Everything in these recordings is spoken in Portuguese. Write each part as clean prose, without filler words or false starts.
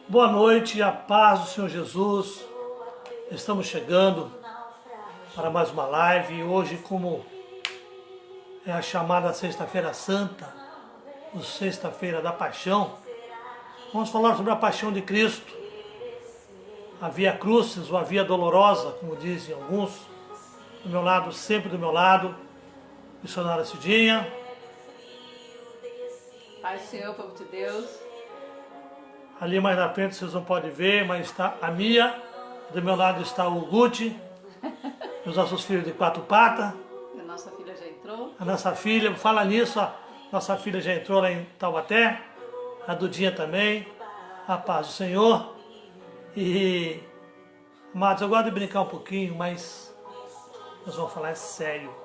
Boa noite, a paz do Senhor Jesus. Estamos chegando para mais uma live e hoje, como é a chamada Sexta-feira Santa, ou Sexta-feira da Paixão, vamos falar sobre a paixão de Cristo, a Via Crucis ou a Via Dolorosa, como dizem alguns. Do meu lado, sempre do meu lado, missionária Cidinha. Paz do Senhor, povo de Deus. Ali mais na frente vocês não podem ver, mas está a Mia. Do meu lado está o Guti, os nossos filhos de quatro patas. A nossa filha já entrou. A nossa filha, fala nisso, a nossa filha já entrou lá em Taubaté. A Dudinha também. A paz do Senhor. E, amados, eu gosto de brincar um pouquinho, mas nós vamos falar sério.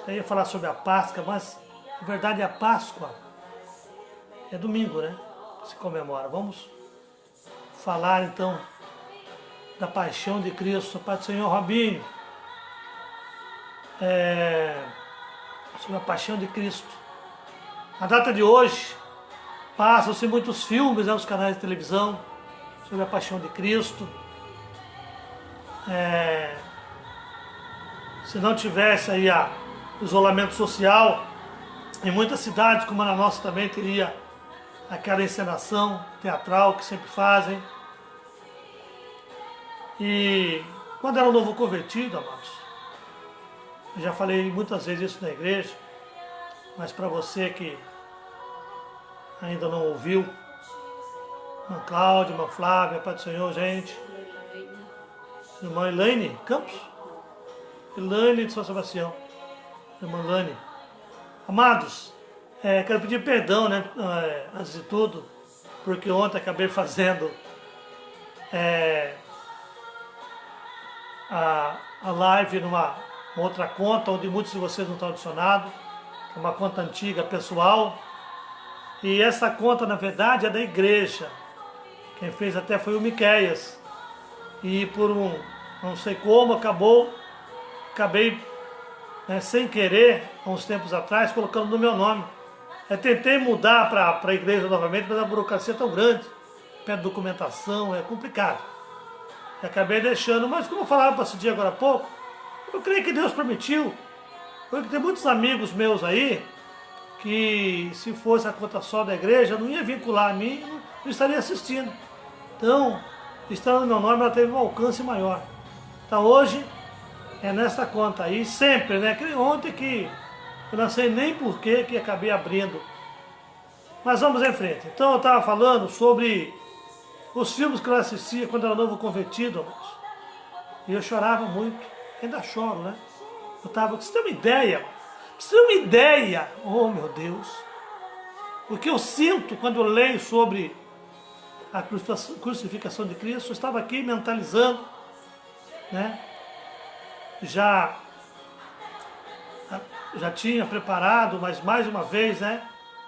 Eu ia falar sobre a Páscoa, mas na verdade a Páscoa é domingo, né? Se comemora. Vamos falar então da paixão de Cristo. Pai do Senhor Robinho, sobre a paixão de Cristo. Na data de hoje passam-se muitos filmes nos canais de televisão sobre a paixão de Cristo. Se não tivesse aí o isolamento social, em muitas cidades, como na nossa também, teria aquela encenação teatral que sempre fazem. E quando era um novo convertido, amados, eu já falei muitas vezes isso na igreja, mas para você que ainda não ouviu, irmã Cláudia, irmã Flávia, Pai do Senhor, gente, irmã Elaine Campos, Elaine de São Sebastião, irmã Elaine, amados, quero pedir perdão, né, antes de tudo, porque ontem acabei fazendo a live numa outra conta, onde muitos de vocês não estão adicionados, uma conta antiga, pessoal, e essa conta, na verdade, é da igreja. Quem fez até foi o Miqueias, e por não sei como, acabei, sem querer, há uns tempos atrás, colocando no meu nome. Tentei mudar para a igreja novamente, mas a burocracia é tão grande, pede documentação, é complicado. E acabei deixando, mas como eu falava para esse dia agora há pouco, eu creio que Deus permitiu, porque tem muitos amigos meus aí, que se fosse a conta só da igreja, não ia vincular a mim, não estaria assistindo. Então, estando no meu nome, ela teve um alcance maior. Então hoje, é nessa conta aí, sempre, né? Que ontem que eu não sei nem por que acabei abrindo. Mas vamos em frente. Então eu estava falando sobre os filmes que eu assistia quando era novo convertido, amados. E eu chorava muito. Ainda choro, né? Você tem uma ideia? Você tem uma ideia? Oh, meu Deus. O que eu sinto quando eu leio sobre a crucificação de Cristo, eu estava aqui mentalizando, né? Já tinha preparado, mas mais uma vez, né,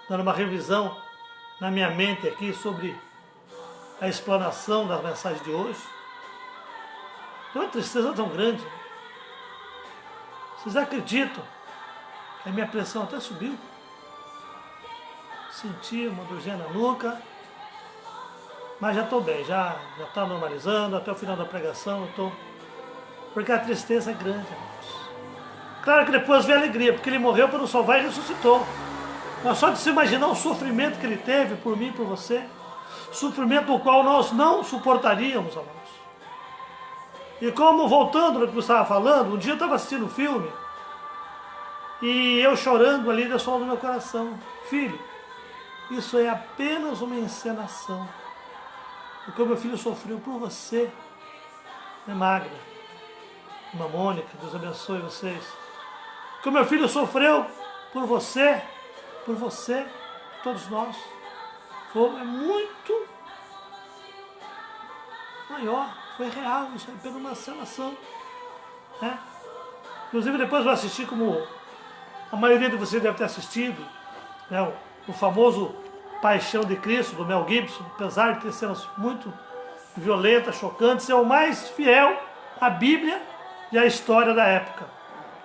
dando uma revisão na minha mente aqui sobre a explanação da mensagem de hoje. Tem uma tristeza tão grande. Vocês acreditam que a minha pressão até subiu? Senti uma dorzinha na nuca, mas já estou bem, já está normalizando. Até o final da pregação eu estou... Porque a tristeza é grande, amados. Claro que depois vem a alegria, porque ele morreu para nos salvar e ressuscitou. Mas só de se imaginar o sofrimento que ele teve por mim e por você, sofrimento o qual nós não suportaríamos, amados. E como, voltando no que você estava falando, um dia eu estava assistindo um filme, e eu chorando ali, Deus falou no meu coração: filho, isso é apenas uma encenação. Porque o meu filho sofreu por você, né, Magda, irmã Mônica, Deus abençoe vocês. Que o meu filho sofreu por você, todos nós. É muito maior, foi real, isso é apenas uma encenação, né? Inclusive depois eu assisti, como a maioria de vocês deve ter assistido, né, o famoso Paixão de Cristo, do Mel Gibson, apesar de ter cenas muito violentas, chocantes, é o mais fiel à Bíblia e à história da época,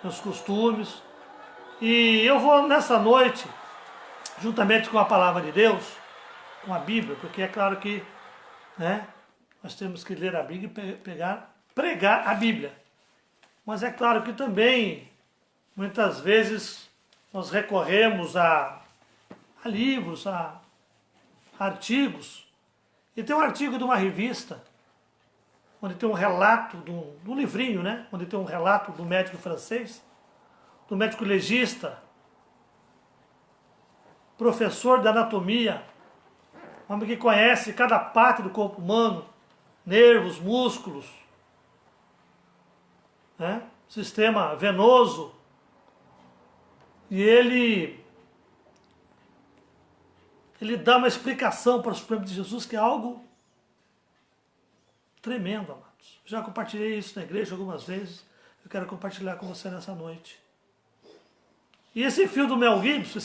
os costumes. E eu vou nessa noite, juntamente com a palavra de Deus, com a Bíblia, porque é claro que né? Nós temos que ler a Bíblia e pregar a Bíblia. Mas é claro que também, muitas vezes, nós recorremos a livros, a artigos. E tem um artigo de uma revista, onde tem um relato, de um livrinho, né? Onde tem um relato do médico francês, do médico legista, professor de anatomia, homem que conhece cada parte do corpo humano, nervos, músculos, né? Sistema venoso. E ele dá uma explicação para o sofrimento de Jesus que é algo tremendo, amados. Já compartilhei isso na igreja algumas vezes. Eu quero compartilhar com você nessa noite. E esse filme do Mel Gibson,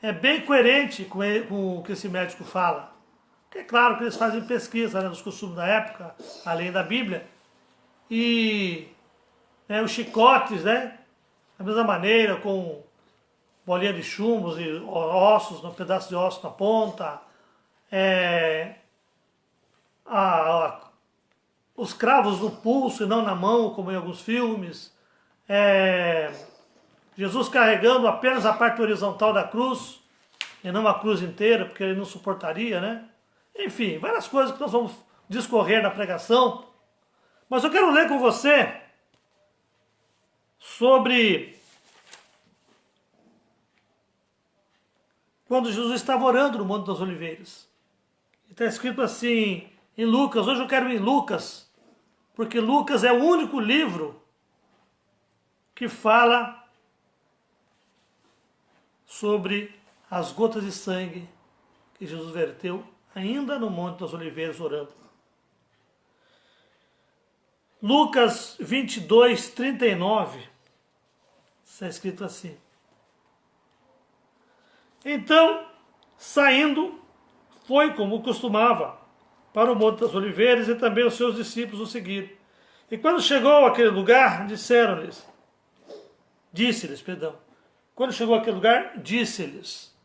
é bem coerente com o que esse médico fala. Porque é claro que eles fazem pesquisa, né, nos costumes da época, além da Bíblia. E os chicotes, né, da mesma maneira, com bolinha de chumbos e ossos, um pedaço de osso na ponta. Os cravos no pulso e não na mão, como em alguns filmes. Jesus carregando apenas a parte horizontal da cruz e não a cruz inteira, porque ele não suportaria, né? Enfim, várias coisas que nós vamos discorrer na pregação. Mas eu quero ler com você sobre quando Jesus estava orando no Monte das Oliveiras. Está escrito assim em Lucas. Hoje eu quero ir em Lucas, porque Lucas é o único livro que fala sobre as gotas de sangue que Jesus verteu ainda no Monte das Oliveiras orando. Lucas 22, 39, está escrito assim. Então, saindo, foi como costumava para o Monte das Oliveiras, e também os seus discípulos o seguiram. E quando chegou àquele lugar, disse-lhes, quando chegou àquele lugar, disse-lhes: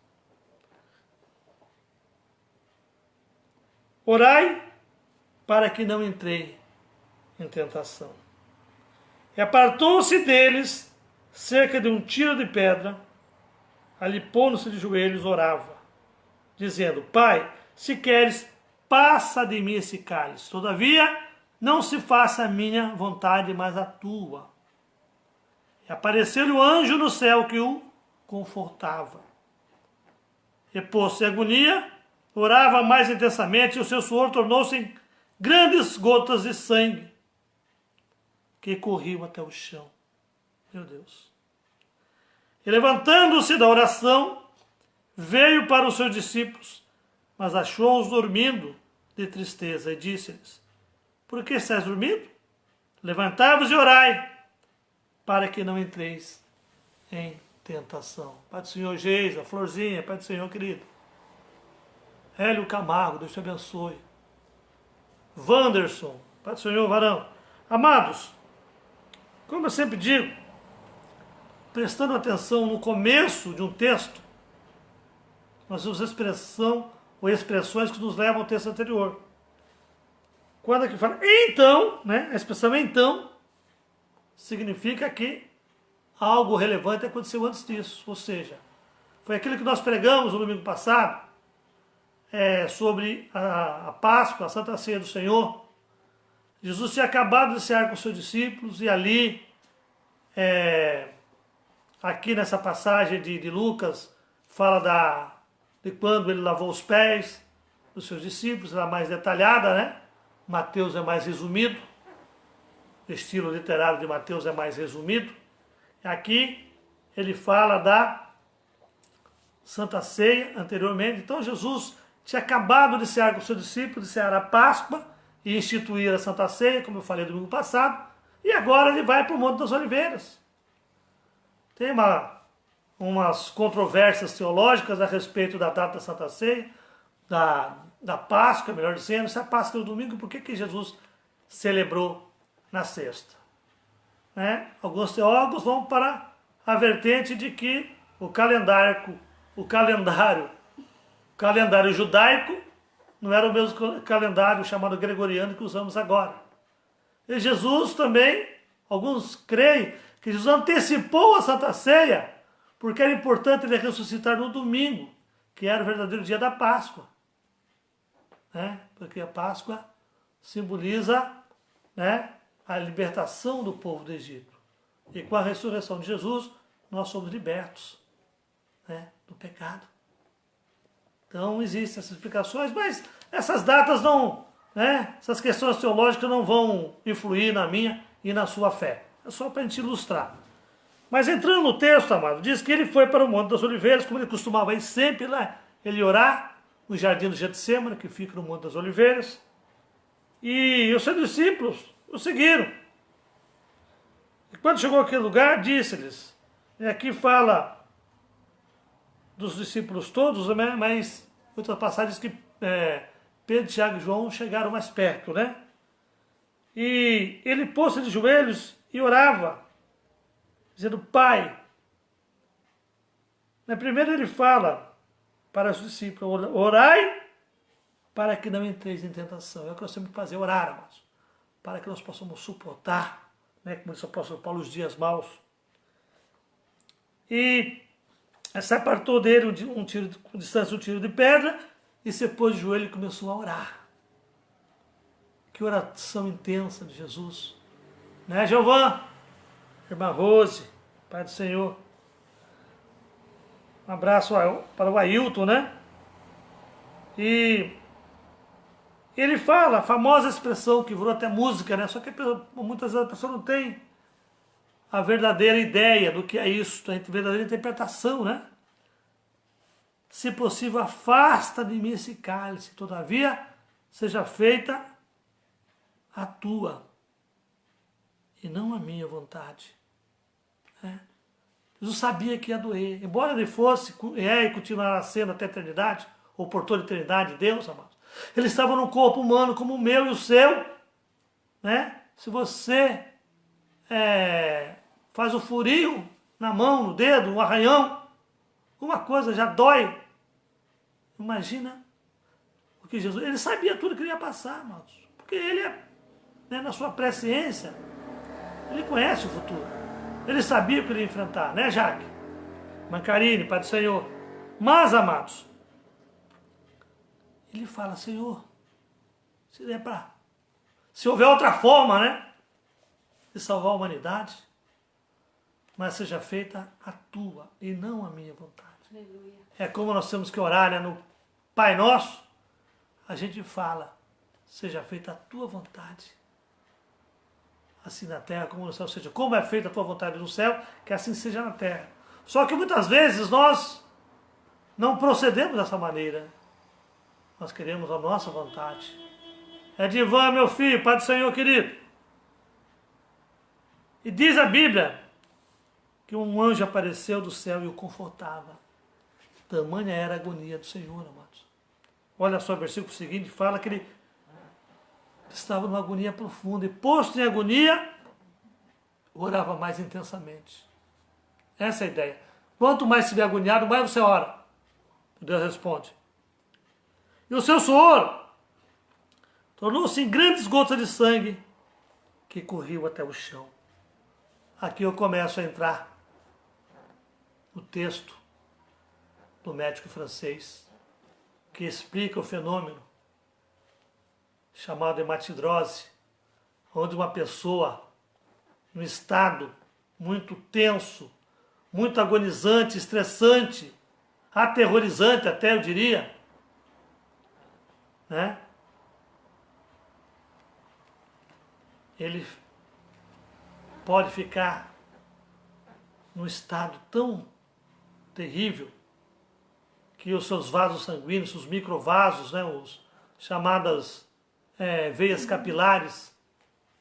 orai para que não entrei em tentação. E apartou-se deles cerca de um tiro de pedra, ali pondo-se de joelhos, orava, dizendo: Pai, se queres, passa de mim esse cálice. Todavia, não se faça a minha vontade, mas a tua. E apareceu-lhe o anjo no céu que o confortava. E posto em agonia, orava mais intensamente, e o seu suor tornou-se em grandes gotas de sangue que corriam até o chão. Meu Deus. E levantando-se da oração, veio para os seus discípulos, mas achou-os dormindo de tristeza, e disse-lhes: por que estáis dormindo? Levantai-vos e orai, para que não entreis em tentação. Pai do Senhor Geisa, Florzinha, Pai do Senhor querido. Hélio Camargo, Deus te abençoe. Wanderson, Pai do Senhor, varão. Amados, como eu sempre digo, prestando atenção no começo de um texto, nós temos expressão ou expressões que nos levam ao texto anterior. Quando aqui fala então, né, a expressão então significa que algo relevante aconteceu antes disso. Ou seja, foi aquilo que nós pregamos no domingo passado, sobre a Páscoa, a Santa Ceia do Senhor. Jesus tinha acabado de cear com os seus discípulos e ali, aqui nessa passagem de Lucas, fala de quando ele lavou os pés dos seus discípulos, ela é mais detalhada, né? Mateus é mais resumido, o estilo literário de Mateus é mais resumido. Aqui ele fala da Santa Ceia anteriormente. Então Jesus tinha acabado de cear com os seus discípulos, de cear a Páscoa e instituir a Santa Ceia, como eu falei domingo passado, e agora ele vai para o Monte das Oliveiras. Tem umas controvérsias teológicas a respeito da data da Santa Ceia, da Páscoa, melhor dizendo, se a Páscoa é no domingo, por que Jesus celebrou na sexta? Alguns teólogos vão para a vertente de que o calendário judaico Não era o mesmo calendário chamado gregoriano que usamos agora. E Jesus também, alguns creem que Jesus antecipou a Santa Ceia, porque era importante ele ressuscitar no domingo, que era o verdadeiro dia da Páscoa. Né? Porque a Páscoa simboliza, né, a libertação do povo do Egito. E com a ressurreição de Jesus, nós somos libertos, né, do pecado. Então existem essas explicações, mas essas datas não, né, essas questões teológicas não vão influir na minha e na sua fé. É só para a gente ilustrar. Mas entrando no texto, amado, diz que ele foi para o Monte das Oliveiras, como ele costumava ir sempre lá, ele orar no jardim do Getsêmani, que fica no Monte das Oliveiras. E os seus discípulos o seguiram. E quando chegou àquele lugar, disse-lhes, e aqui fala dos discípulos todos, né? Mas outra passagem diz que Pedro, Tiago e João chegaram mais perto, né? E ele pôs-se de joelhos e orava, dizendo, Pai. Primeiro ele fala para os discípulos, orai para que não entreis em tentação. É o que nós temos que fazer, orar, amados, para que nós possamos suportar, né, como disse o apóstolo Paulo, os dias maus. E se apartou dele com distância um tiro de pedra e se pôs de joelho e começou a orar. Que oração intensa de Jesus. Né, Giovã? Irmã Rose, Pai do Senhor. Um abraço para o Ailton, né? E ele fala a famosa expressão que virou até música, né? Só que muitas vezes a pessoa não tem a verdadeira ideia do que é isso, a verdadeira interpretação, né? Se possível, afasta de mim esse cálice, todavia, seja feita a tua e não a minha vontade. Jesus sabia que ia doer. Embora ele fosse e continuará sendo até a eternidade, ou por toda a eternidade de Deus, amados, ele estava num corpo humano como o meu e o seu. Né? Se você faz um furinho na mão, no dedo, um arranhão, uma coisa já dói. Imagina o que Jesus... Ele sabia tudo que ele ia passar, amados. Porque ele, na sua presciência, ele conhece o futuro. Ele sabia o que ele ia enfrentar, né, Jaque? Mancarine, Pai do Senhor. Mas, amados, ele fala, Senhor, se houver outra forma, né, de salvar a humanidade, mas seja feita a tua e não a minha vontade. Aleluia. É como nós temos que orar, né, no Pai Nosso, a gente fala, seja feita a tua vontade. Assim na terra como no céu, ou seja, como é feita a tua vontade no céu, que assim seja na terra. Só que muitas vezes nós não procedemos dessa maneira. Nós queremos a nossa vontade. Edivan, meu filho, Pai do Senhor querido. E diz a Bíblia que um anjo apareceu do céu e o confortava. Tamanha era a agonia do Senhor, amados. Olha só o versículo seguinte, fala que ele estava numa agonia profunda e, posto em agonia, orava mais intensamente. Essa é a ideia. Quanto mais estiver agoniado, mais você ora. Deus responde. E o seu suor tornou-se em grandes gotas de sangue que corriam até o chão. Aqui eu começo a entrar no texto do médico francês que explica o fenômeno chamado hematidrose, onde uma pessoa, num estado muito tenso, muito agonizante, estressante, aterrorizante até, eu diria, né? Ele pode ficar num estado tão terrível que os seus vasos sanguíneos, os microvasos, né, os chamadas veias capilares,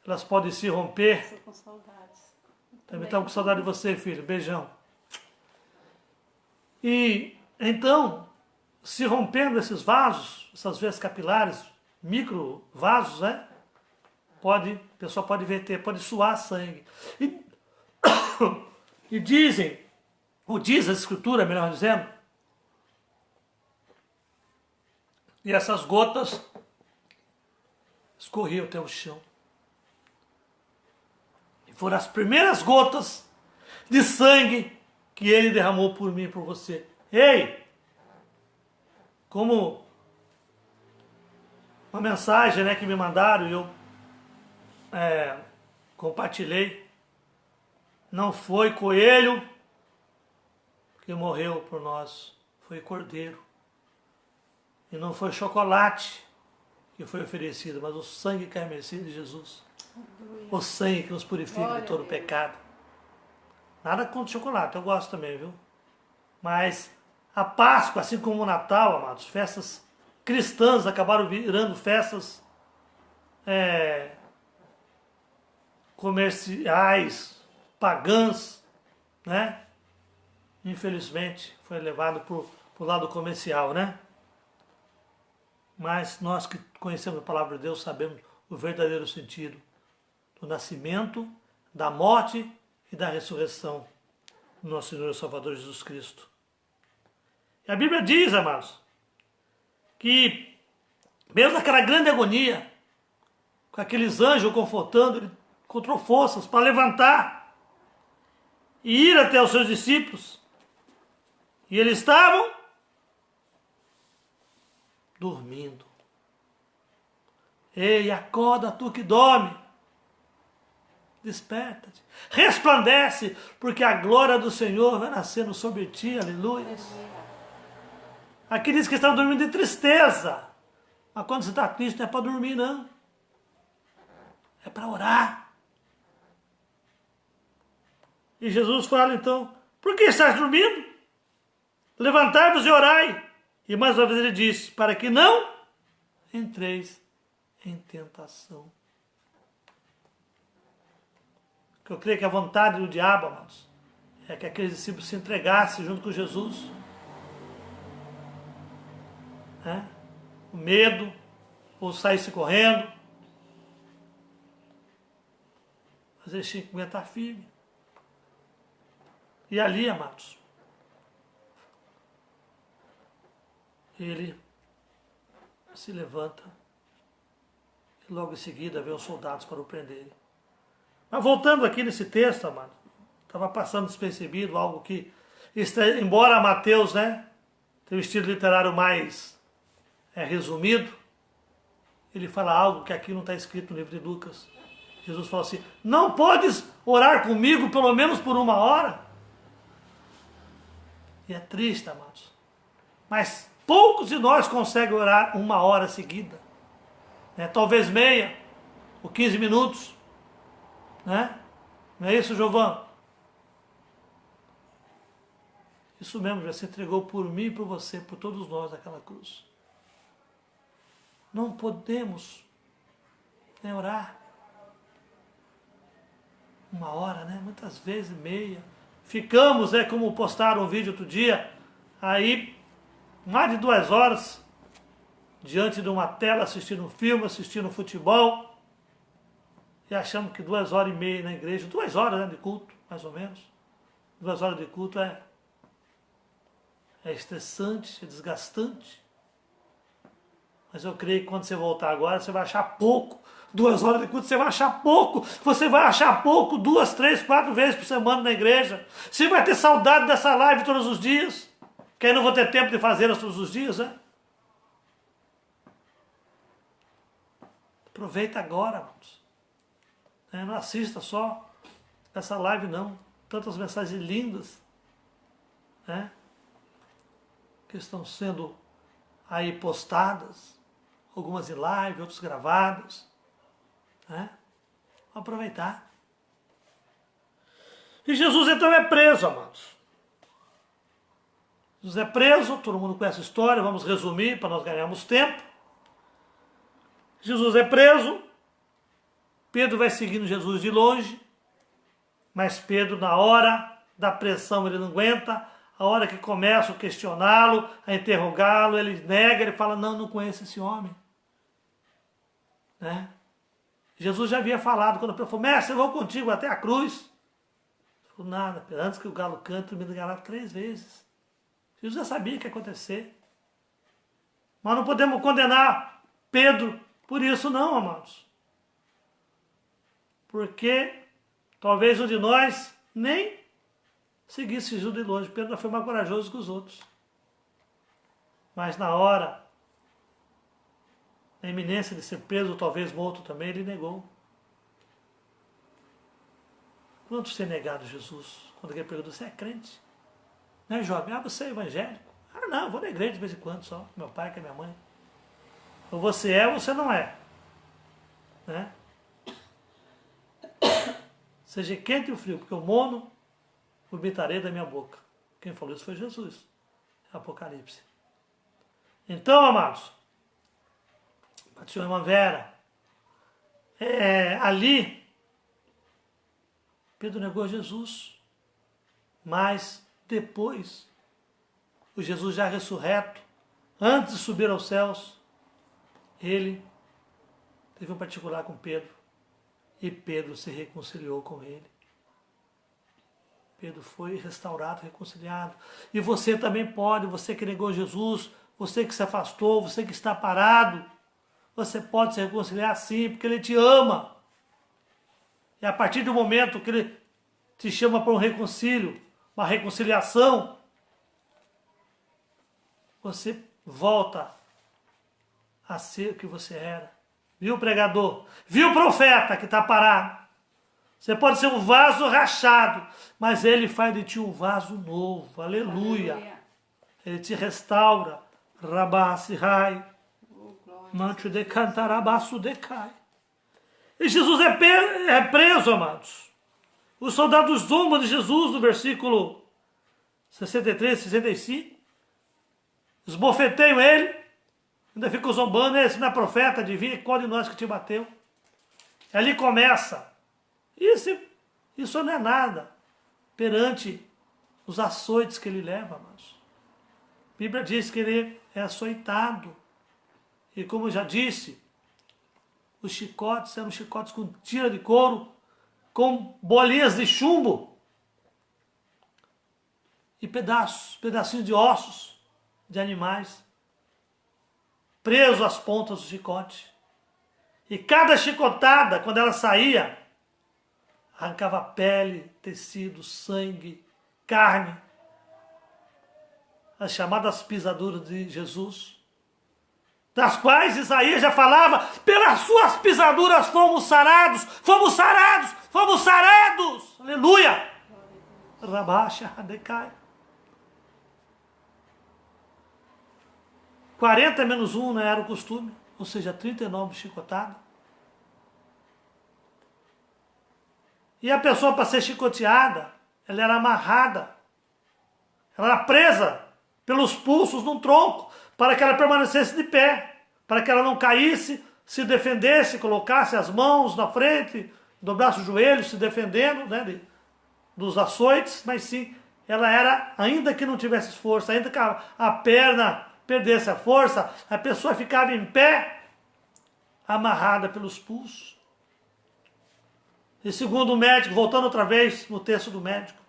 elas podem se romper. Estou com saudades. Também estava com saudade de você, filho. Beijão. E então, se rompendo esses vasos, essas veias capilares, microvasos, né? A pessoa pode verter, pode suar sangue. E dizem, ou diz a Escritura, melhor dizendo, E essas gotas escorriam até o chão. E foram as primeiras gotas de sangue que ele derramou por mim e por você. Ei! Como uma mensagem, né, que me mandaram e eu compartilhei. Não foi coelho que morreu por nós, foi cordeiro. E não foi chocolate que foi oferecido, mas o sangue carmesim de Jesus. O sangue que nos purifica de todo pecado. Nada contra chocolate, eu gosto também, viu? Mas a Páscoa, assim como o Natal, amados, festas cristãs acabaram virando festas comerciais, pagãs, né? Infelizmente, foi levado para o lado comercial, né? Mas nós que conhecemos a palavra de Deus sabemos o verdadeiro sentido do nascimento, da morte e da ressurreição do nosso Senhor e Salvador Jesus Cristo. E a Bíblia diz, amados, que mesmo naquela grande agonia, com aqueles anjos confortando, ele encontrou forças para levantar e ir até os seus discípulos. E eles estavam dormindo. Ei, acorda tu que dorme. Desperta-te. Resplandece, porque a glória do Senhor vai nascendo sobre ti. Aleluia. Aqui diz que estão dormindo de tristeza. Mas quando você está triste, não é para dormir, não. É para orar. E Jesus fala então, por que estás dormindo? Levantai-vos e orai. E mais uma vez ele diz, para que não entreis em tentação. Que eu creio que a vontade do diabo, amados, é que aqueles discípulos se entregassem junto com Jesus. O medo, ou saísse correndo. Mas eles tinham que aguentar firme. E ali, amados, ele se levanta e logo em seguida vê os soldados para o prenderem. Mas voltando aqui nesse texto, amado, estava passando despercebido algo que, embora Mateus, né, tem um estilo literário mais resumido, ele fala algo que aqui não está escrito no livro de Lucas. Jesus fala assim, não podes orar comigo pelo menos por 1 hora? E é triste, amados. Mas poucos de nós conseguem orar 1 hora seguida. Talvez meia, ou 15 minutos. Né? Não é isso, Giovão? Isso mesmo, já se entregou por mim e por você, por todos nós naquela cruz. Não podemos orar 1 hora, né? Muitas vezes meia. Ficamos, como postaram um vídeo outro dia, aí mais de 2 horas diante de uma tela assistindo um filme, assistindo um futebol, e achamos que 2h30 na igreja, 2 horas, né, de culto, mais ou menos. 2 horas de culto é estressante, é desgastante. Mas eu creio que quando você voltar agora, você vai achar pouco. 2 horas de culto, você vai achar pouco. Você vai achar pouco 2, 3, 4 vezes por semana na igreja. Você vai ter saudade dessa live todos os dias. Que aí não vou ter tempo de fazê-las todos os dias, né? Aproveita agora, irmãos. Não assista só essa live, não. Tantas mensagens lindas, né, que estão sendo aí postadas. Algumas em live, outras gravadas. Né? Vamos aproveitar. E Jesus então é preso, amados. Jesus é preso, todo mundo conhece a história, vamos resumir para nós ganharmos tempo. Jesus é preso, Pedro vai seguindo Jesus de longe, mas Pedro, na hora da pressão, ele não aguenta, a hora que começam a questioná-lo, a interrogá-lo, ele nega, ele fala, não conheço esse homem. Né? Jesus já havia falado, quando Pedro falou, mestre, eu vou contigo até a cruz. Ele falou, nada, antes que o galo cante, eu me enganar 3 vezes. Jesus já sabia o que ia acontecer. Mas não podemos condenar Pedro por isso não, amados. Porque talvez um de nós nem seguisse Jesus de longe. Pedro foi mais corajoso que os outros. Mas na hora, na iminência de ser preso, talvez morto também, ele negou. Quantos têm negado Jesus? Quando alguém pergunta, você é crente? Né, jovem? Ah, você é evangélico? Ah, não, eu vou na igreja de vez em quando só, com meu pai, com a minha mãe. Ou você é ou você não é. Né? Seja quente ou frio, porque o mono vomitarei da minha boca. Quem falou isso foi Jesus. Apocalipse. Então, amados, a tia irmã Vera, ali, Pedro negou Jesus, mas depois, o Jesus já ressurreto, antes de subir aos céus, ele teve um particular com Pedro, e Pedro se reconciliou com ele. Pedro foi restaurado, reconciliado. E você também pode, você que negou Jesus, você que se afastou, você que está parado, você pode se reconciliar sim, porque Ele te ama. E a partir do momento que Ele te chama para um reconcílio, uma reconciliação, você volta a ser o que você era. Viu, pregador? Viu, profeta que está parado? Você pode ser um vaso rachado, mas Ele faz de ti um vaso novo. Aleluia. Aleluia. Ele te restaura. Rabassi rai. Oh, glória. Não te decantarabaço decai. E Jesus é preso, amados. Os soldados zombam de Jesus, no versículo 63, 65. Esbofeteiam ele. Ainda ficam zombando. Esse não é profeta, adivinha qual de nós que te bateu. E ali começa. Isso não é nada perante os açoites que ele leva, amados. A Bíblia diz que ele é açoitado. E como eu já disse, os chicotes eram chicotes com tira de couro, com bolinhas de chumbo e pedacinhos de ossos de animais, presos às pontas do chicote. E cada chicotada, quando ela saía, arrancava pele, tecido, sangue, carne. As chamadas pisaduras de Jesus, das quais Isaías já falava, pelas suas pisaduras fomos sarados, fomos sarados, fomos sarados. Aleluia! Rabaixa, decai. 40 menos 1 não era o costume, ou seja, 39 chicotadas. E a pessoa, para ser chicoteada, ela era amarrada. Ela era presa pelos pulsos num tronco, para que ela permanecesse de pé, para que ela não caísse, se defendesse, colocasse as mãos na frente, dobrasse os joelhos, se defendendo, né, dos açoites, mas sim, ela era, ainda que não tivesse força, ainda que a perna perdesse a força, a pessoa ficava em pé, amarrada pelos pulsos. E segundo o médico, voltando outra vez no texto do médico,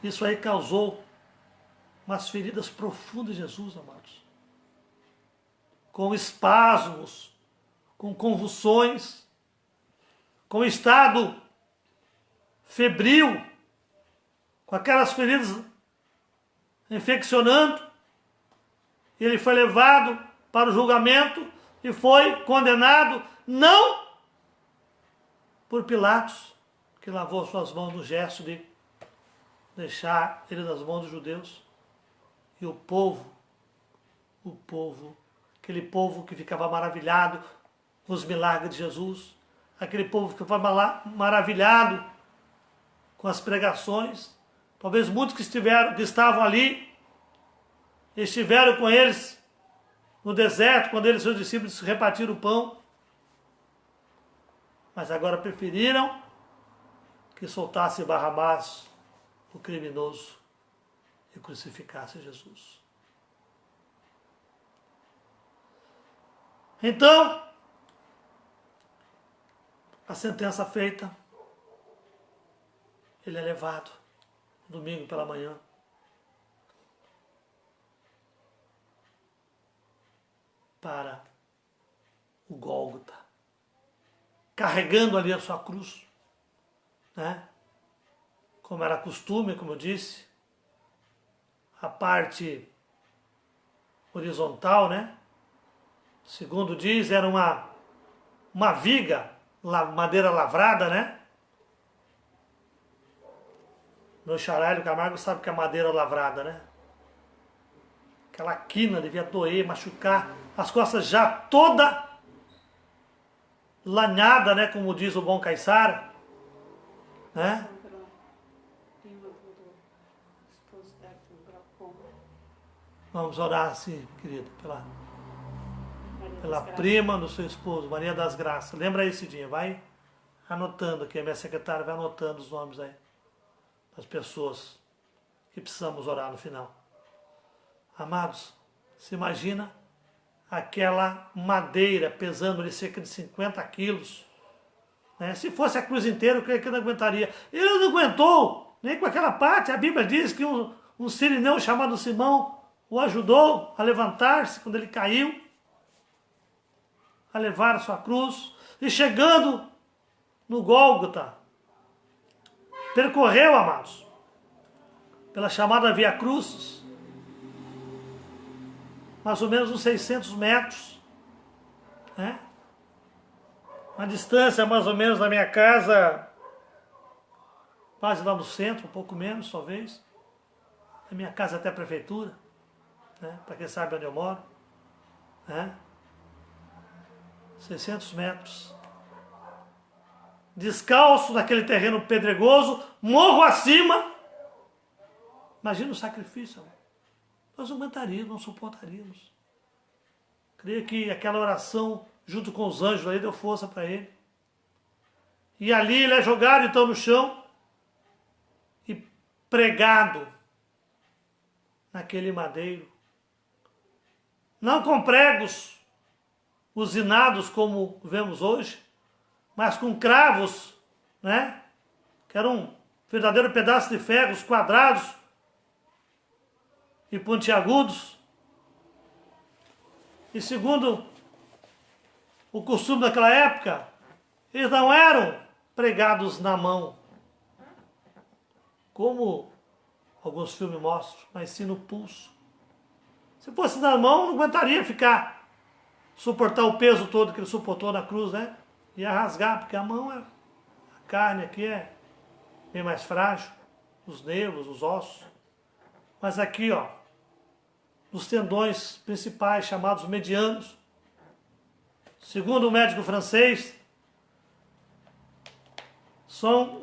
isso aí causou umas feridas profundas em Jesus, amados. Com espasmos, com convulsões, com estado febril, com aquelas feridas infeccionando. Ele foi levado para o julgamento e foi condenado, não por Pilatos, que lavou suas mãos no gesto de deixar ele nas mãos dos judeus. E o povo, aquele povo que ficava maravilhado com os milagres de Jesus, aquele povo que ficava maravilhado com as pregações, talvez muitos que estavam ali, estiveram com eles no deserto, quando eles e seus discípulos repartiram o pão, mas agora preferiram que soltasse Barrabás, o criminoso, e crucificasse Jesus. Então, a sentença feita, ele é levado domingo pela manhã. para o Gólgota, carregando ali a sua cruz, né? Como era costume, como eu disse, a parte horizontal, né? Segundo diz, era uma viga, madeira lavrada, né? Meu xará Hélio Camargo sabe que é madeira lavrada, né? Aquela quina devia doer, machucar, as costas já toda lanhada, né? Como diz o bom caiçara, né? Pela prima do esposo dela, do glaucoma. Vamos orar assim, querido, Maria pela das Graças. prima do seu esposo, Maria das Graças. Lembra aí, Cidinha, vai anotando aqui, a minha secretária vai anotando os nomes aí das pessoas que precisamos orar no final. Amados, se imagina aquela madeira pesando ali cerca de 50 quilos, né? Se fosse a cruz inteira, eu creio que ele não aguentaria. Ele não aguentou, nem com aquela parte. A Bíblia diz que um sirineu chamado Simão o ajudou a levantar-se quando ele caiu, a levar a sua cruz, e chegando no Gólgota, percorreu, amados, pela chamada Via Crucis, mais ou menos uns 600 metros, né? Uma distância mais ou menos da minha casa, quase lá no centro, um pouco menos talvez, da minha casa até a prefeitura, né? Para quem sabe onde eu moro, né? 600 metros. Descalço naquele terreno pedregoso, morro acima. Imagina o sacrifício, amor. Nós não aguentaríamos, não suportaríamos. Creio que aquela oração, junto com os anjos aí, deu força para ele. E ali ele é jogado então no chão e pregado naquele madeiro. Não com pregos usinados como vemos hoje, mas com cravos, né? Que era um verdadeiro pedaço de ferros quadrados e pontiagudos. E segundo o costume daquela época, eles não eram pregados na mão, como alguns filmes mostram, mas sim no pulso. Se fosse na mão, não aguentaria suportar o peso todo que ele suportou na cruz, né? Ia rasgar, porque a carne aqui é bem mais frágil, os nervos, os ossos. Mas aqui, ó, nos tendões principais, chamados medianos, segundo o médico francês, são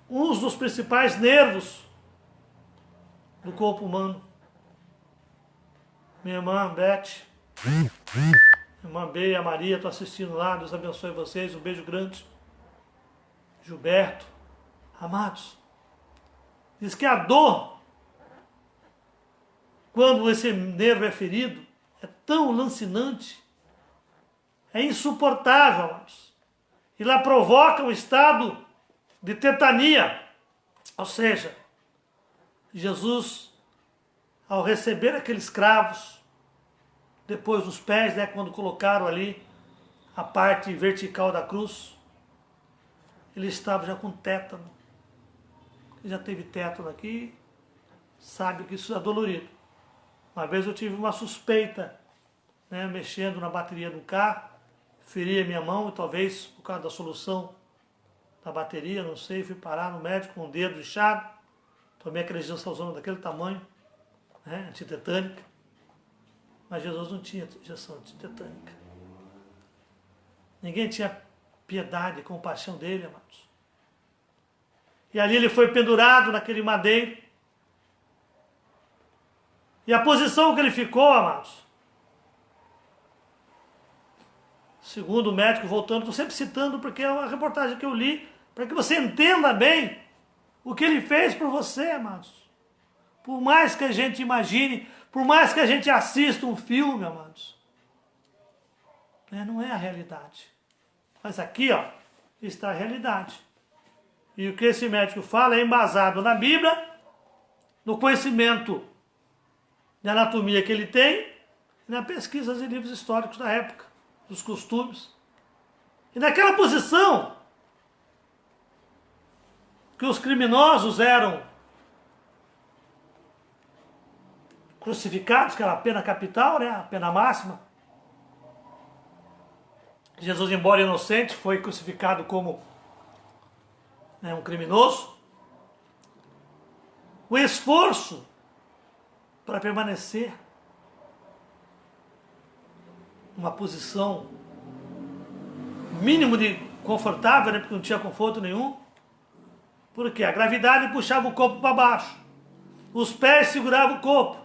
uns dos principais nervos do corpo humano. Minha irmã Beth, minha irmã B e a Maria estão assistindo lá, Deus abençoe vocês, um beijo grande. Gilberto, amados, diz que a dor, quando esse nervo é ferido, é tão lancinante, é insuportável, amados. E lá provoca um estado de tetania. Ou seja, Jesus, ao receber aqueles cravos, depois dos pés, né, quando colocaram ali a parte vertical da cruz, ele estava já com tétano. Quem já teve tétano aqui, sabe que isso é dolorido. Uma vez eu tive uma suspeita, né, mexendo na bateria do carro, feri a minha mão, e talvez por causa da solução da bateria, não sei, fui parar no médico com o dedo inchado, tomei aquela injeção daquele tamanho, né, antitetânica, mas Jesus não tinha injeção antitetânica. Ninguém tinha piedade e compaixão dele, amados. E ali ele foi pendurado naquele madeiro. E a posição que ele ficou, amados, segundo o médico, voltando, estou sempre citando porque é uma reportagem que eu li, para que você entenda bem o que ele fez por você, amados. Por mais que a gente imagine, por mais que a gente assista um filme, amados, não é a realidade. Mas aqui, ó, está a realidade. E o que esse médico fala é embasado na Bíblia, no conhecimento de anatomia que ele tem, na pesquisa de livros históricos da época, dos costumes. E naquela posição que os criminosos eram crucificados, que era a pena capital, né, a pena máxima. Jesus, embora inocente, foi crucificado como, né, um criminoso. O esforço para permanecer numa posição mínimo de confortável, né, porque não tinha conforto nenhum. Porque a gravidade puxava o corpo para baixo. Os pés seguravam o corpo.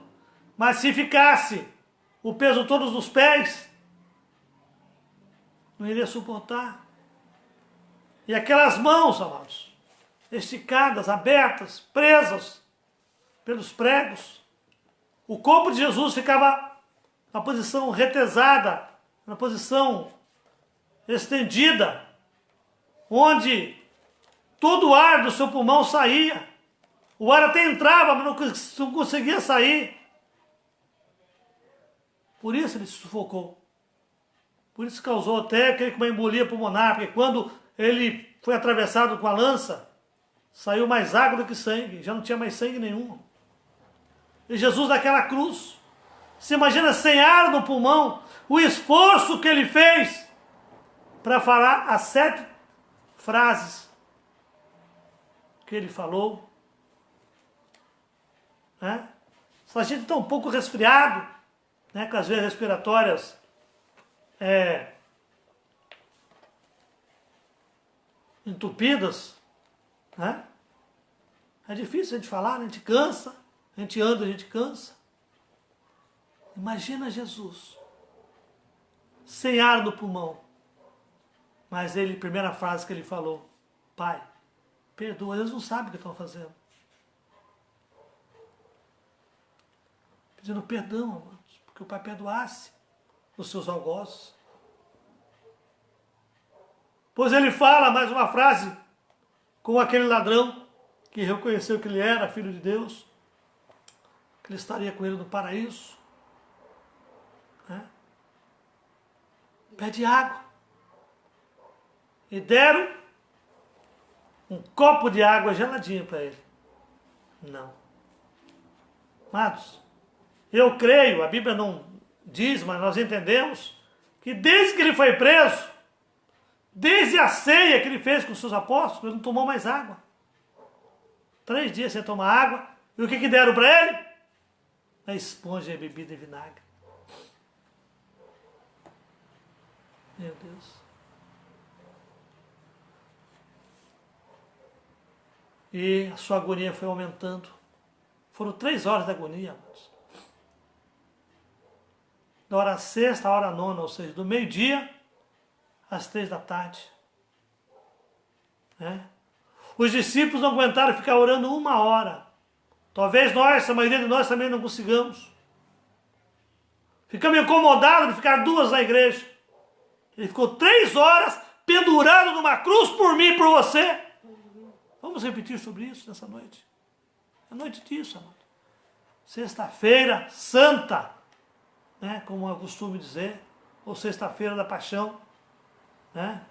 Mas se ficasse o peso todo dos pés, não iria suportar. E aquelas mãos, amados, esticadas, abertas, presas pelos pregos, o corpo de Jesus ficava na posição retesada, na posição estendida, onde todo o ar do seu pulmão saía. O ar até entrava, mas não conseguia sair. Por isso ele se sufocou. Por isso causou até uma embolia pulmonar, porque quando ele foi atravessado com a lança, saiu mais água do que sangue, já não tinha mais sangue nenhum. E Jesus naquela cruz, você imagina sem ar no pulmão, o esforço que ele fez para falar as 7 frases que ele falou, né? Se a gente está um pouco resfriado, né, com as veias respiratórias entupidas, né? É difícil a gente falar, né? A gente cansa, a gente anda, a gente cansa. Imagina Jesus, sem ar no pulmão, mas ele, primeira frase que ele falou, Pai, perdoa, eles não sabem o que estão fazendo. Pedindo perdão, amados, porque o Pai perdoasse os seus algozes. Pois ele fala mais uma frase com aquele ladrão que reconheceu que ele era filho de Deus, que ele estaria com ele no paraíso, né? Pede água. E deram um copo de água geladinha para ele. Não. Amados, eu creio, a Bíblia não diz, mas nós entendemos, que desde que ele foi preso, desde a ceia que ele fez com os seus apóstolos, ele não tomou mais água. 3 dias sem tomar água. E o que deram para ele? A esponja e bebida em vinagre. Meu Deus. E a sua agonia foi aumentando. Foram 3 horas de agonia, amados. Da hora 6ª à hora 9ª, ou seja, do meio-dia às 3 da tarde. Né? Os discípulos não aguentaram ficar orando 1 hora. Talvez nós, a maioria de nós também não consigamos. Ficamos incomodados de ficar 2 na igreja. Ele ficou 3 horas pendurado numa cruz por mim e por você. Vamos repetir sobre isso nessa noite. É noite disso, amado. Sexta-feira santa, né, como eu costumo dizer, ou sexta-feira da paixão, né?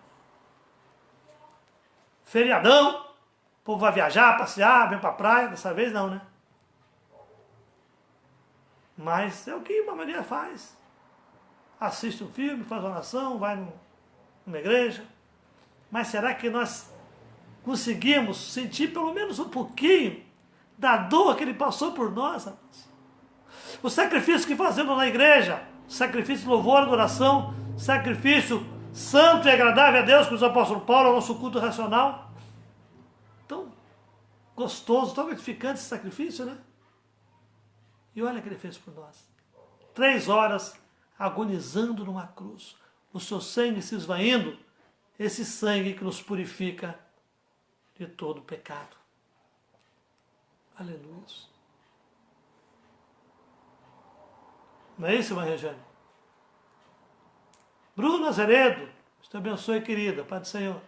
Feriadão, o povo vai viajar, passear, vem pra praia, dessa vez não, né? Mas é o que a maioria faz. Assiste um filme, faz oração, vai numa igreja. Mas será que nós conseguimos sentir pelo menos um pouquinho da dor que ele passou por nós, amados? O sacrifício que fazemos na igreja, sacrifício de louvor, adoração, sacrifício santo e agradável a Deus, como diz o apóstolo Paulo, o nosso culto racional. Tão gostoso, tão gratificante esse sacrifício, né? E olha o que ele fez por nós. 3 horas agonizando numa cruz, o seu sangue se esvaindo, esse sangue que nos purifica de todo pecado. Aleluia. Não é isso, irmã Regiane? Bruno Azeredo, Deus te abençoe, querida, Pai do Senhor.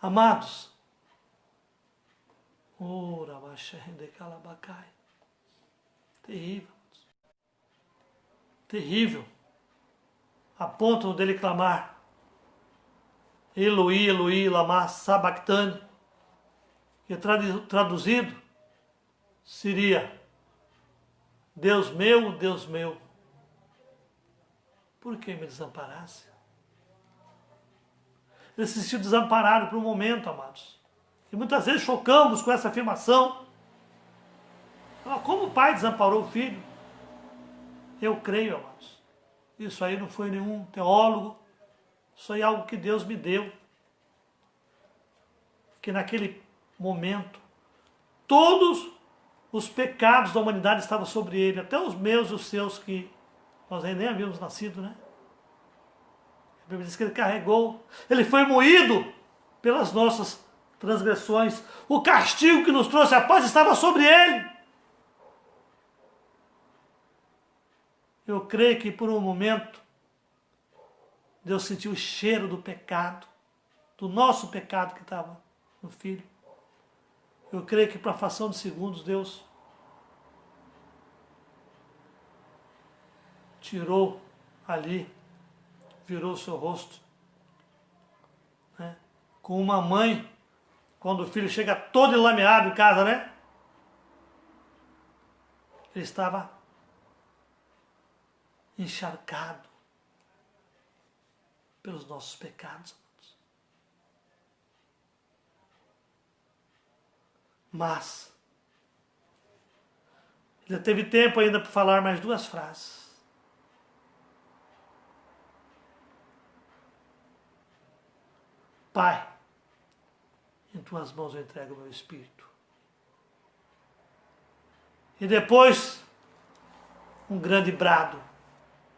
Amados, terrível. terrível, a ponto dele clamar: Eloi, Eloi, lama sabachthani, que traduzido seria: Deus meu, por que me desamparasse? Ele se sentiu desamparado por um momento, amados. E muitas vezes chocamos com essa afirmação. Como o pai desamparou o filho? Eu creio, amados. Isso aí não foi nenhum teólogo. Isso aí é algo que Deus me deu. Que naquele momento, todos os pecados da humanidade estavam sobre ele. Até os meus e os seus, que nós nem havíamos nascido, né? A Bíblia diz que ele carregou. Ele foi moído pelas nossas transgressões. O castigo que nos trouxe a paz estava sobre ele. Eu creio que por um momento Deus sentiu o cheiro do pecado, do nosso pecado que estava no Filho. Eu creio que por uma fração de segundos Deus tirou ali, virou o seu rosto, né? Com uma mãe, quando o filho chega todo enlameado em casa, né? Ele estava encharcado pelos nossos pecados. Mas ele teve tempo ainda para falar mais duas frases. Pai, em tuas mãos eu entrego o meu espírito. E depois, um grande brado: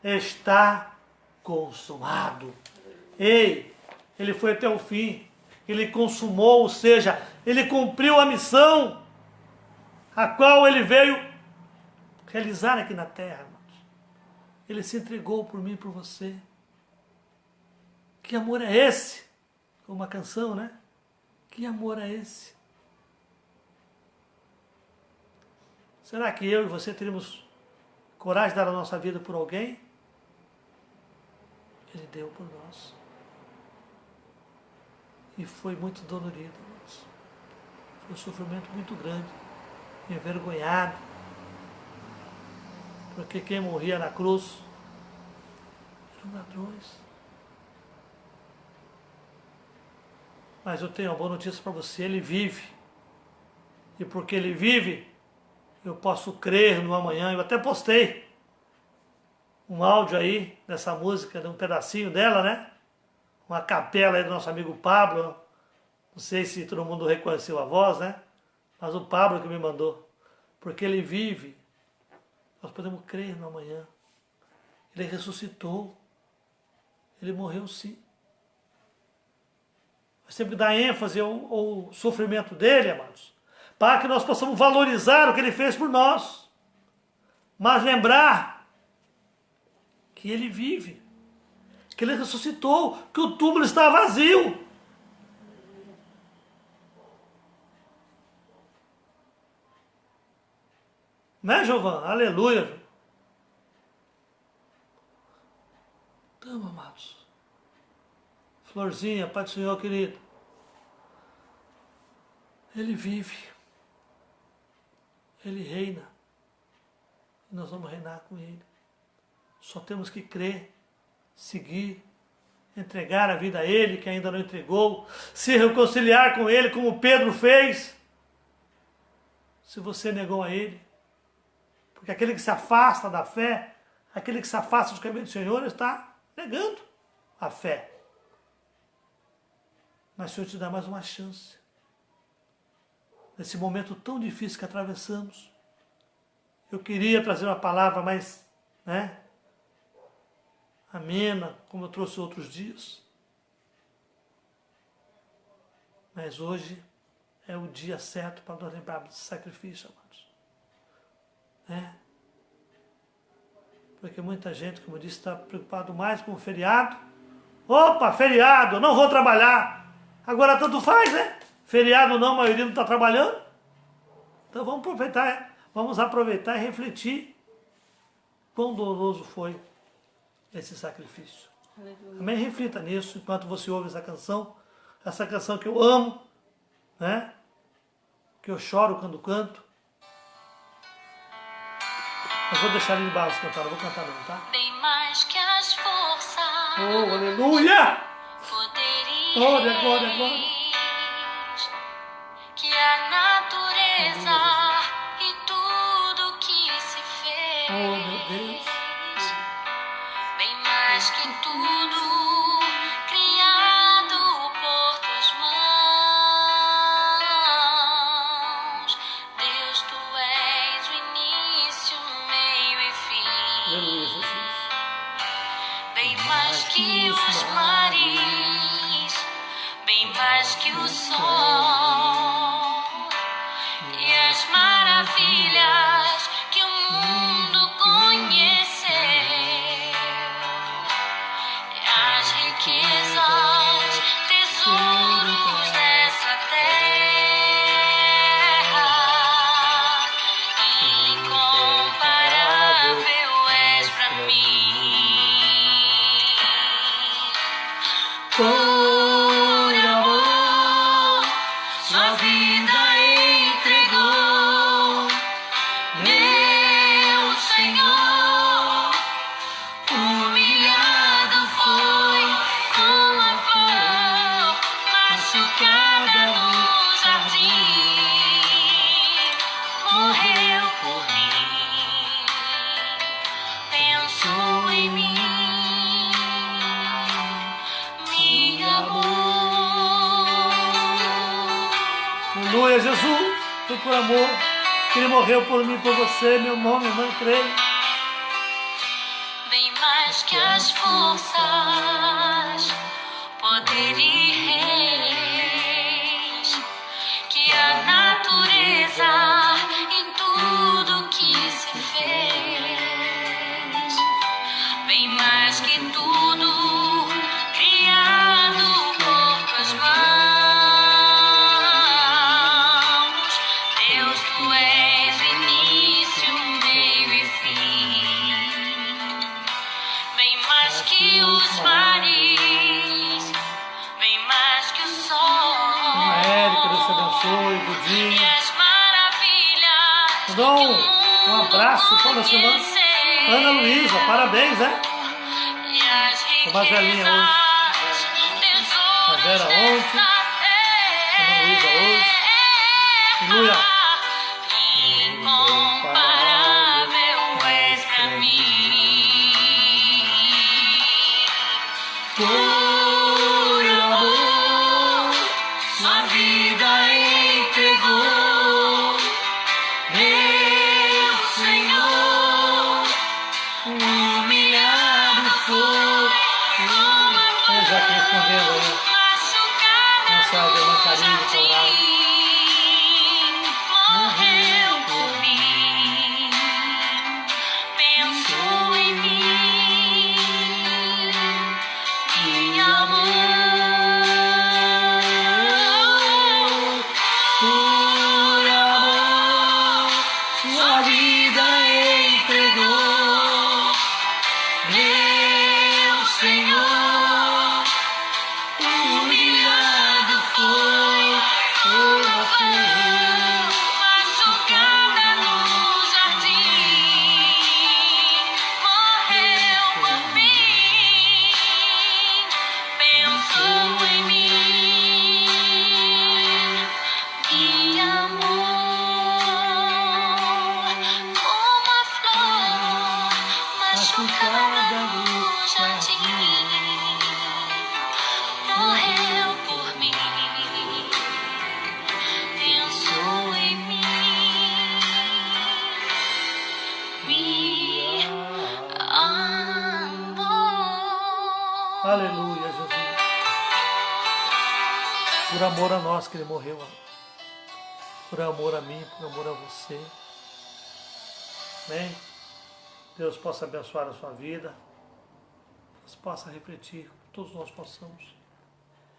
está consumado. Ei, ele foi até o fim. Ele consumou, ou seja, ele cumpriu a missão a qual ele veio realizar aqui na terra, irmãos. Ele se entregou por mim e por você. Que amor é esse? Uma canção, né? Que amor é esse? Será que eu e você teríamos coragem de dar a nossa vida por alguém? Ele deu por nós. E foi muito dolorido, irmãos. Foi um sofrimento muito grande, envergonhado. Porque quem morria na cruz eram ladrões. Mas eu tenho uma boa notícia para você: ele vive. E porque ele vive, eu posso crer no amanhã. Eu até postei um áudio aí dessa música, de um pedacinho dela, né? Uma capela aí do nosso amigo Pablo. Não sei se todo mundo reconheceu a voz, né? Mas o Pablo que me mandou. Porque ele vive, nós podemos crer no amanhã. Ele ressuscitou. Ele morreu sim. Nós temos que dar ênfase ao sofrimento dele, amados, para que nós possamos valorizar o que ele fez por nós. Mas lembrar que ele vive, que ele ressuscitou, que o túmulo está vazio. Né, Giovana? Aleluia. Então, amados. Florzinha, Pai do Senhor, querido. Ele vive. Ele reina. E nós vamos reinar com ele. Só temos que crer, seguir, entregar a vida a ele, que ainda não entregou, se reconciliar com ele, como Pedro fez. Se você negou a ele. Porque aquele que se afasta da fé, aquele que se afasta do caminho do Senhor, está negando a fé. Mas o Senhor te dá mais uma chance. Nesse momento tão difícil que atravessamos. Eu queria trazer uma palavra mais, né, amena, como eu trouxe outros dias. Mas hoje é o dia certo para nós lembrarmos desse sacrifício, amados. Né? Porque muita gente, como eu disse, está preocupado mais com o feriado. Opa, feriado, eu não vou trabalhar. Agora tanto faz, né? Feriado não, a maioria não está trabalhando. Então vamos aproveitar e refletir. quão doloroso foi esse sacrifício. Aleluia. Amém? Reflita nisso enquanto você ouve essa canção que eu amo, né? Que eu choro quando canto. Mas vou deixar ele de Barros cantar, não vou cantar não, tá? Bem mais que as forças. Oh, aleluia! Poder e Glória, glória, glória. reis, que a natureza e tudo que se fez. Oh, meu Deus. Bem mais que tudo criado por tuas mãos. Deus, tu és o início, meio e fim. Aleluia, Jesus. Bem mais que os mares, bem mais que o sol e as maravilhas que o mundo conheceu, e as riquezas, tesouros dessa terra, incomparável és pra mim. Por amor, sua vida entregou, meu Senhor. Humilhado foi como a flor machucada no jardim. Morreu por mim, pensou em mim. Aleluia, Jesus. Foi por amor que ele morreu por mim, por você, meu irmão, minha irmã, creio. Bem mais que as forças, poder e reis, que a natureza e tudo que se fez. Bem mais que tudo criado por tuas mãos. Deus, tu és início, meio e fim. Bem mais que os mares, bem mais que o sol. Irmã Érica, Deus te abençoe, E Budinho. as maravilhas Mandou que o um mundo abraço toda semana. conheceu. Ana Luísa, parabéns, né? E as Uma velhinha hoje. riquezas, A Vera tesouros ontem. dessa Ana Luísa hoje. Aleluia. incomparável és pra mim. Por amor, sua vida entregou, meu Senhor. Humilhado foi como a Olha, já que respondendo aí. machucada Mensagem da irmã no Karine, jardim. Morreu por mim, pensou em mim, me amou. Por amor, sua vida entregou, meu Senhor. Humilhado foi por uma flor machucada no jardim. Morreu por mim, pensou em mim, me amou. Como a flor machucada no jardim. Morreu por mim, pensou em mim, me amou. Aleluia, Jesus. Por amor a nós que ele morreu. Por amor a mim, por amor a você. Amém? Deus possa abençoar a sua vida. Deus possa refletir, todos nós possamos.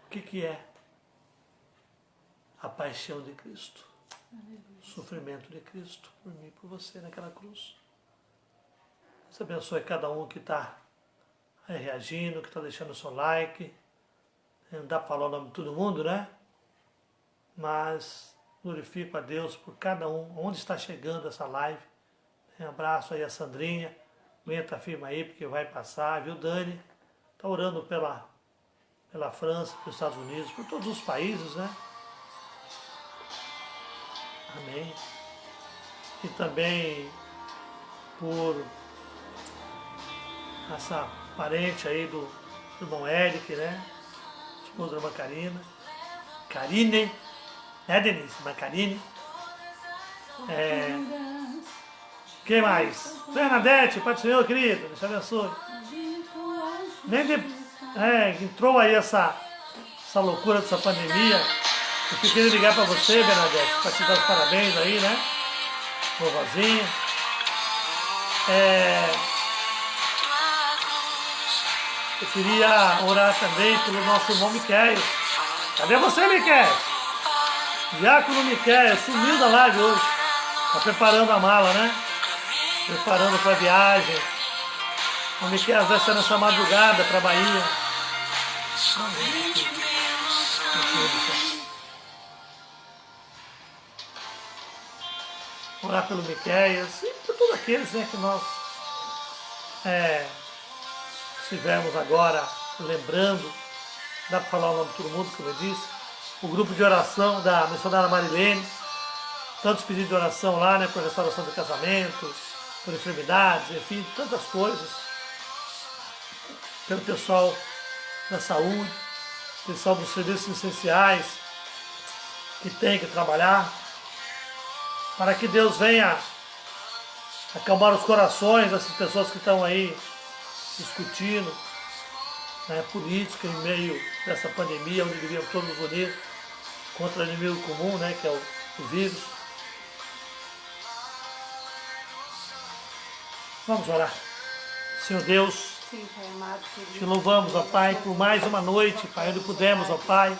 O que é a paixão de Cristo? O sofrimento de Cristo por mim e por você naquela cruz. Você abençoe cada um que está aí reagindo, que está deixando o seu like. Não dá para falar o nome de todo mundo, né? Mas glorifico a Deus por cada um, onde está chegando essa live. Um abraço aí a Sandrinha. Aguenta firme aí, porque vai passar, viu, Dani? Está orando pela França, pelos Estados Unidos, por todos os países, né? Amém. E também por essa parente aí do irmão Eric, né? Esposa da irmã Karina. Karine, né, Denise? Irmã Karine. Quem mais? Bernadette, Pai do Senhor, querido, Deus te abençoe. Entrou aí essa loucura dessa pandemia. Eu fiquei de ligar para você, Bernadette, para te dar os parabéns aí, né? Vovozinha. Eu queria orar também pelo nosso irmão Miquel. Cadê você, Miquel? Diácono Miquel, sumiu da live hoje. Está preparando a mala, né? Preparando para a viagem. O Miquel vai ser nessa madrugada para a Bahia. Orar pelo Miquel, e por todos aqueles, né, que nós estivemos agora lembrando. Dá para falar o nome de todo mundo, como eu disse. O grupo de oração da missionária Marilene. Tantos pedidos de oração lá, né, por restauração do casamento, por enfermidades, enfim, tantas coisas. Pelo pessoal da saúde, pessoal dos serviços essenciais, que tem que trabalhar, para que Deus venha acalmar os corações dessas pessoas que estão aí discutindo, né, política em meio dessa pandemia, onde devíamos todos nos unir contra o inimigo comum, né, que é o vírus. Vamos orar. Senhor Deus, Sim, Pai amado, te louvamos, ó Pai, por mais uma noite, Pai, onde pudemos, ó Pai,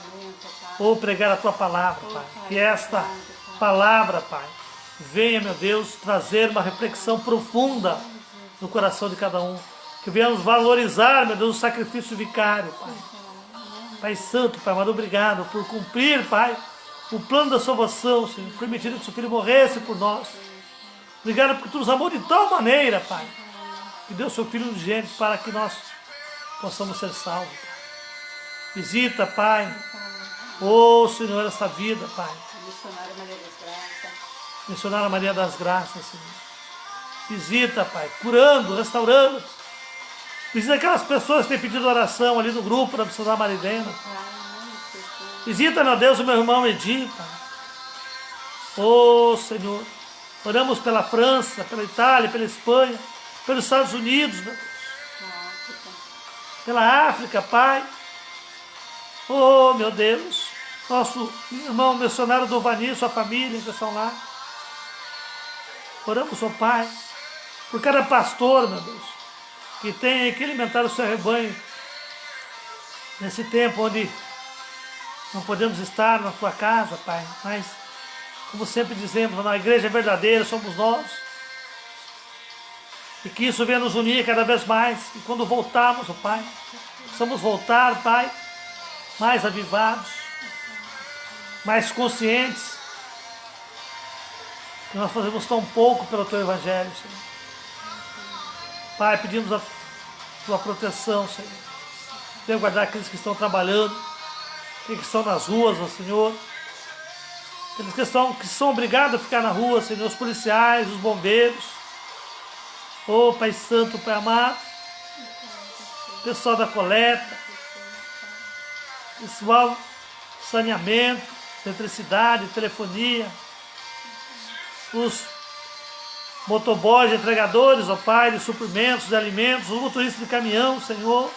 pregar a Tua palavra, Pai. Que esta palavra, Pai, venha, meu Deus, trazer uma reflexão profunda no coração de cada um. Que venhamos valorizar, meu Deus, o sacrifício vicário, Pai. Pai Santo, Pai amado, obrigado por cumprir, Pai, o plano da salvação, Senhor, permitindo que o Seu Filho morresse por nós. Obrigado porque Tu nos amou de tal maneira, Pai, que deu o Seu Filho unigênito para que nós possamos ser salvos. Visita, Pai, Senhor, essa vida, Pai. Missionária Maria das Graças. Missionária Maria das Graças, Senhor. Visita, Pai, curando, restaurando. Visita aquelas pessoas que têm pedido oração ali no grupo da Missionária Marilena. Visita, meu Deus, o meu irmão Edir, Pai. Senhor, oramos pela França, pela Itália, pela Espanha, pelos Estados Unidos, meu Deus. Pela África, Pai. Meu Deus. Nosso irmão missionário Dovani, sua família que estão lá. Oramos, ó Pai, por cada pastor, meu Deus, que tem que alimentar o seu rebanho nesse tempo onde não podemos estar na Tua casa, Pai, mas, como sempre dizemos, na igreja verdadeira somos nós. E que isso venha nos unir cada vez mais. E quando voltarmos, ó Pai, possamos voltar, Pai, mais avivados, mais conscientes, que nós fazemos tão pouco pelo Teu Evangelho, Senhor. Pai, pedimos a Tua proteção, Senhor. Venha guardar aqueles que estão trabalhando, aqueles que estão nas ruas, ó Senhor. Aqueles que são obrigados a ficar na rua, Senhor, os policiais, os bombeiros. Pai Santo, Pai amado, pessoal da coleta, pessoal de saneamento, eletricidade, telefonia, os motoboys, entregadores, ó Pai, de suprimentos, de alimentos, os motoristas de caminhão, Senhor.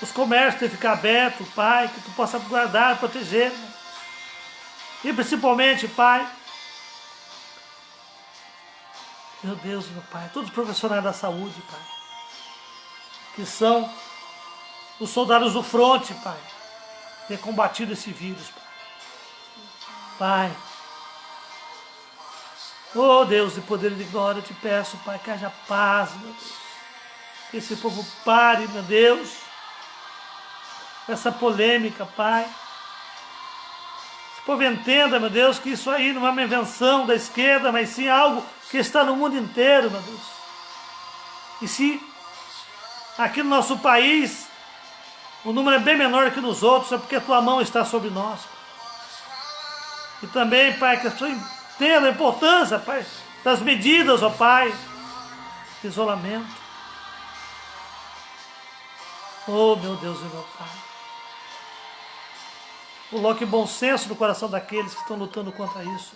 Os comércios têm que ficar abertos, Pai, que Tu possa guardar, proteger. E principalmente, Pai, meu Deus, meu Pai, todos os profissionais da saúde, Pai, que são os soldados do fronte, Pai, que têm combatido esse vírus, Pai. Pai, Oh Deus de poder e de glória, eu te peço, Pai, que haja paz, meu Deus. Que esse povo pare, meu Deus, essa polêmica, Pai. Esse povo entenda, meu Deus, que isso aí não é uma invenção da esquerda, mas sim algo que está no mundo inteiro, meu Deus. E se aqui no nosso país o número é bem menor que nos outros, é porque a tua mão está sobre nós. E também, Pai, que as pessoas entendam a importância, Pai, das medidas, ó Pai, de isolamento. Oh, meu Deus e meu Pai. Coloque bom senso no coração daqueles que estão lutando contra isso.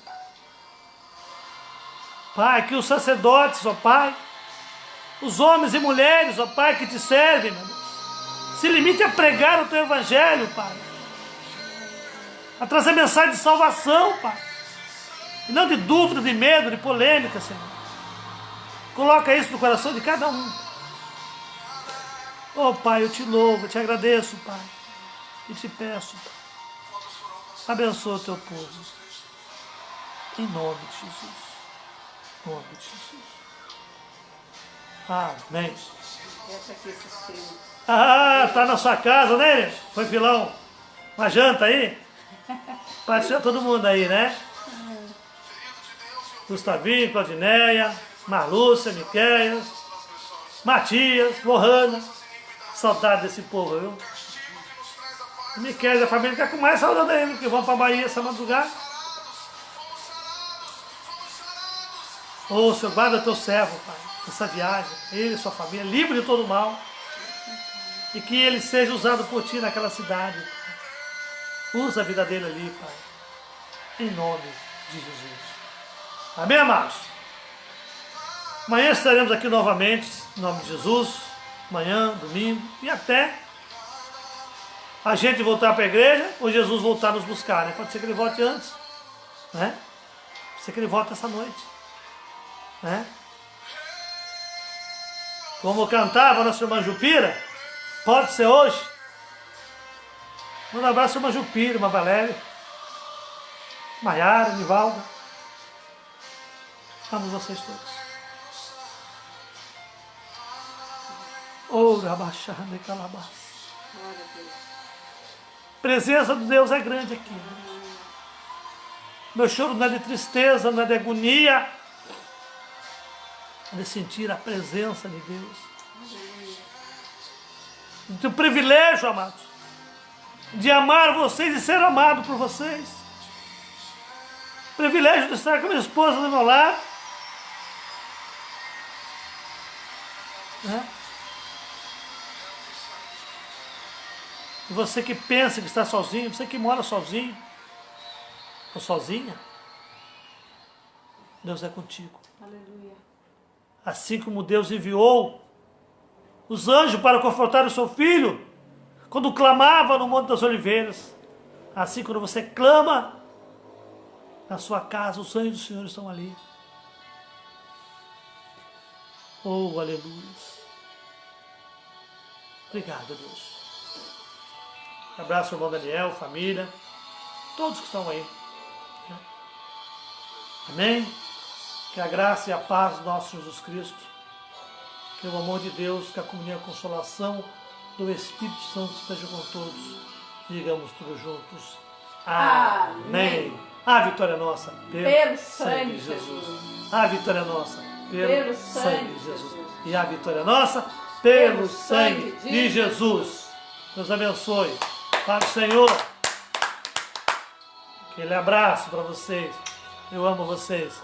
Pai, que os sacerdotes, ó Pai, os homens e mulheres, ó Pai, que te servem, meu Deus, se limite a pregar o teu evangelho, Pai. A trazer mensagem de salvação, Pai. E não de dúvida, de medo, de polêmica, Senhor. Coloca isso no coração de cada um. Oh, Pai, eu te louvo, eu te agradeço, Pai. E te peço, Pai. Abençoa o teu povo. Em nome de Jesus. Em nome de Jesus. Amém. Essa aqui, esse selo. Tá na sua casa, né? Foi filão. Uma janta aí? Passou todo mundo aí, né? Gustavinho, Claudineia, Marlúcia, Miqueias, Matias, Lohana. Saudade desse povo, viu? Miqueias e a família quer com mais saudade ainda, porque vão para a Bahia essa madrugada. Ô, Senhor, guarda teu servo, Pai, nessa viagem. Ele e sua família, livre de todo mal. E que ele seja usado por Ti naquela cidade, Pai. Usa a vida dele ali, Pai. Em nome de Jesus. Amém, amados? Amanhã estaremos aqui novamente, em nome de Jesus. Amanhã, domingo, e até a gente voltar para a igreja, ou Jesus voltar a nos buscar, né? Pode ser que ele volte antes, né? Pode ser que ele volte essa noite, né? Vamos cantar para a nossa irmã Jupira? Pode ser hoje? Manda um abraço para a irmã Jupira, irmã Valéria, Maiara, Nivalda. Amo vocês todos. Ora, baixar, de calabás. Glória a Deus. A presença de Deus é grande aqui. Meu choro não é de tristeza, não é de agonia, é de sentir a presença de Deus. De ter o privilégio, amados, de amar vocês e ser amado por vocês. O privilégio de estar com a minha esposa do meu lado. Né? E você que pensa que está sozinho, você que mora sozinho ou sozinha, Deus é contigo. Aleluia. Assim como Deus enviou os anjos para confortar o seu filho, quando clamava no Monte das Oliveiras, assim quando você clama na sua casa, os anjos do Senhor estão ali. Oh, aleluia. Obrigado, Deus. Abraço ao irmão Daniel, família, todos que estão aí. Amém? Que a graça e a paz do nosso Jesus Cristo, que o amor de Deus, que a comunhão e a consolação do Espírito Santo esteja com todos. Digamos todos juntos. Amém. A vitória é nossa pelo sangue de Jesus. A vitória é nossa pelo sangue de Jesus. E a vitória é nossa pelo sangue de Jesus. Deus abençoe. Pai do Senhor. Aquele abraço para vocês. Eu amo vocês.